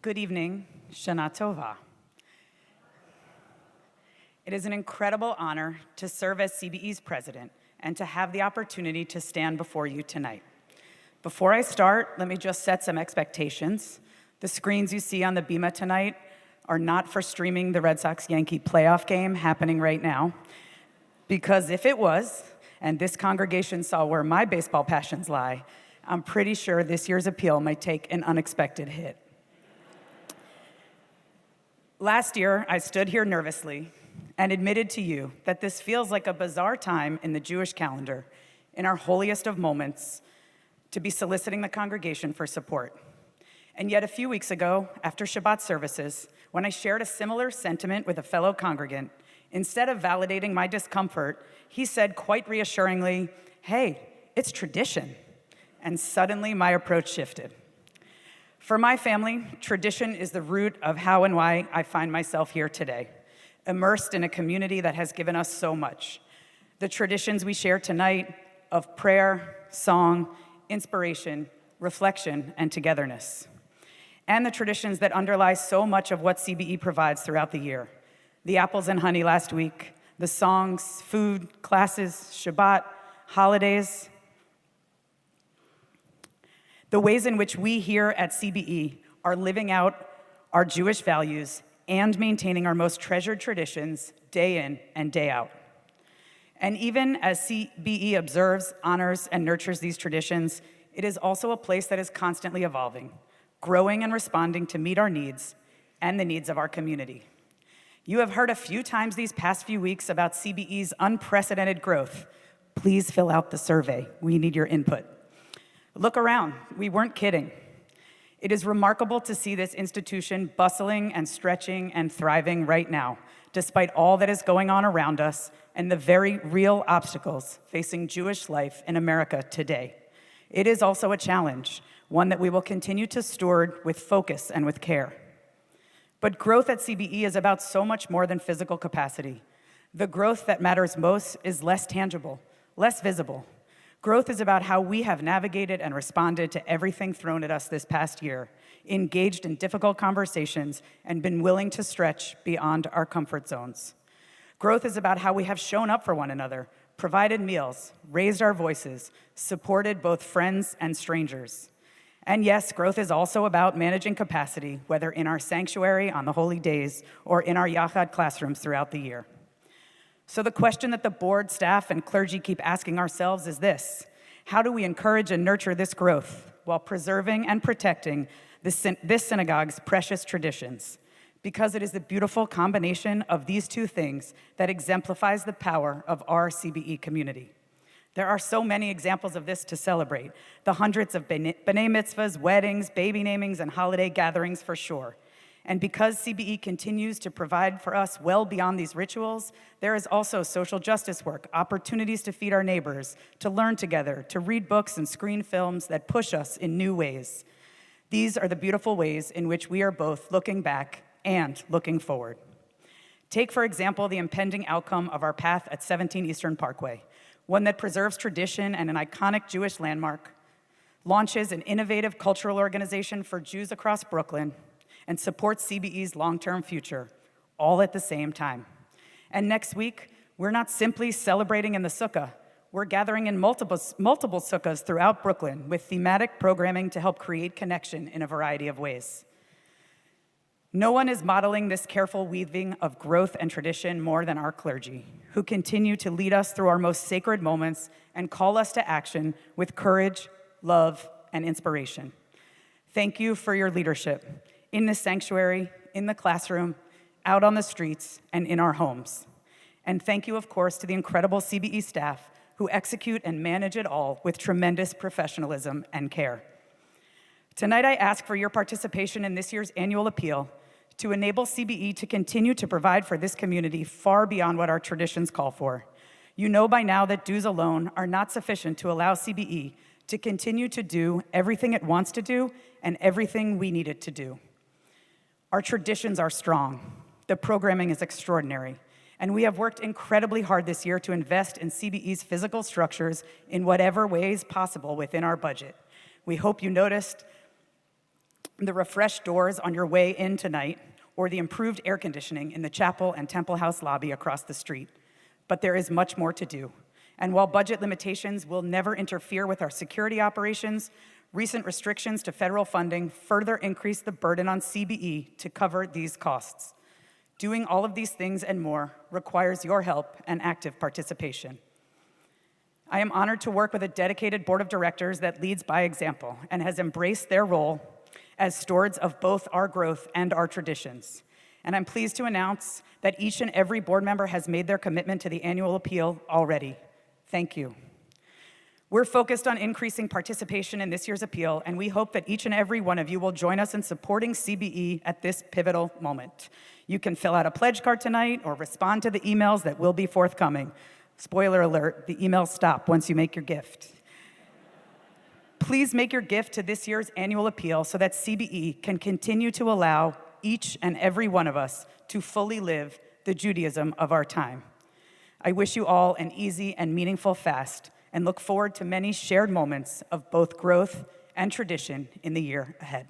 Good evening, Shana Tova. It is an incredible honor to serve as CBE's president and to have the opportunity to stand before you tonight. Before I start, let me just set some expectations. The screens you see on the Bima tonight are not for streaming the Red Sox-Yankee playoff game happening right now, because if it was, and this congregation saw where my baseball passions lie, I'm pretty sure this year's appeal might take an unexpected hit. Last year, I stood here nervously and admitted to you that this feels like a bizarre time in the Jewish calendar, in our holiest of moments, to be soliciting the congregation for support. And yet a few weeks ago, after Shabbat services, when I shared a similar sentiment with a fellow congregant, instead of validating my discomfort, he said quite reassuringly, "Hey, it's tradition." And suddenly my approach shifted. For my family, tradition is the root of how and why I find myself here today, immersed in a community that has given us so much. The traditions we share tonight of prayer, song, inspiration, reflection, and togetherness. And the traditions that underlie so much of what CBE provides throughout the year. The apples and honey last week, the songs, food, classes, Shabbat, holidays. The ways in which we here at CBE are living out our Jewish values and maintaining our most treasured traditions day in and day out. And even as CBE observes, honors, and nurtures these traditions, it is also a place that is constantly evolving, growing and responding to meet our needs and the needs of our community. You have heard a few times these past few weeks about CBE's unprecedented growth. Please fill out the survey. We need your input. Look around, we weren't kidding. It is remarkable to see this institution bustling and stretching and thriving right now, despite all that is going on around us and the very real obstacles facing Jewish life in America today. It is also a challenge, one that we will continue to steward with focus and with care. But growth at CBE is about so much more than physical capacity. The growth that matters most is less tangible, less visible. Growth is about how we have navigated and responded to everything thrown at us this past year, engaged in difficult conversations, and been willing to stretch beyond our comfort zones. Growth is about how we have shown up for one another, provided meals, raised our voices, supported both friends and strangers. And yes, growth is also about managing capacity, whether in our sanctuary on the holy days or in our Yachad classrooms throughout the year. So the question that the board, staff, and clergy keep asking ourselves is this: how do we encourage and nurture this growth while preserving and protecting this synagogue's precious traditions? Because it is the beautiful combination of these two things that exemplifies the power of our CBE community. There are so many examples of this to celebrate, the hundreds of b'nai mitzvahs, weddings, baby namings, and holiday gatherings for sure. And because CBE continues to provide for us well beyond these rituals, there is also social justice work, opportunities to feed our neighbors, to learn together, to read books and screen films that push us in new ways. These are the beautiful ways in which we are both looking back and looking forward. Take, for example, the impending outcome of our path at 17 Eastern Parkway, one that preserves tradition and an iconic Jewish landmark, launches an innovative cultural organization for Jews across Brooklyn, and supports CBE's long-term future, all at the same time. And next week, we're not simply celebrating in the sukkah. We're gathering in multiple sukkahs throughout Brooklyn with thematic programming to help create connection in a variety of ways. No one is modeling this careful weaving of growth and tradition more than our clergy, who continue to lead us through our most sacred moments and call us to action with courage, love, and inspiration. Thank you for your leadership in the sanctuary, in the classroom, out on the streets, and in our homes. And thank you, of course, to the incredible CBE staff who execute and manage it all with tremendous professionalism and care. Tonight, I ask for your participation in this year's annual appeal to enable CBE to continue to provide for this community far beyond what our traditions call for. You know by now that dues alone are not sufficient to allow CBE to continue to do everything it wants to do and everything we need it to do. Our traditions are strong. The programming is extraordinary. And we have worked incredibly hard this year to invest in CBE's physical structures in whatever ways possible within our budget. We hope you noticed the refreshed doors on your way in tonight, or the improved air conditioning in the chapel and Temple House lobby across the street. But there is much more to do. And while budget limitations will never interfere with our security operations, recent restrictions to federal funding further increase the burden on CBE to cover these costs. Doing all of these things and more requires your help and active participation. I am honored to work with a dedicated board of directors that leads by example and has embraced their role as stewards of both our growth and our traditions. And I'm pleased to announce that each and every board member has made their commitment to the annual appeal already. Thank you. We're focused on increasing participation in this year's appeal, and we hope that each and every one of you will join us in supporting CBE at this pivotal moment. You can fill out a pledge card tonight or respond to the emails that will be forthcoming. Spoiler alert, the emails stop once you make your gift. Please make your gift to this year's annual appeal so that CBE can continue to allow each and every one of us to fully live the Judaism of our time. I wish you all an easy and meaningful fast and look forward to many shared moments of both growth and tradition in the year ahead.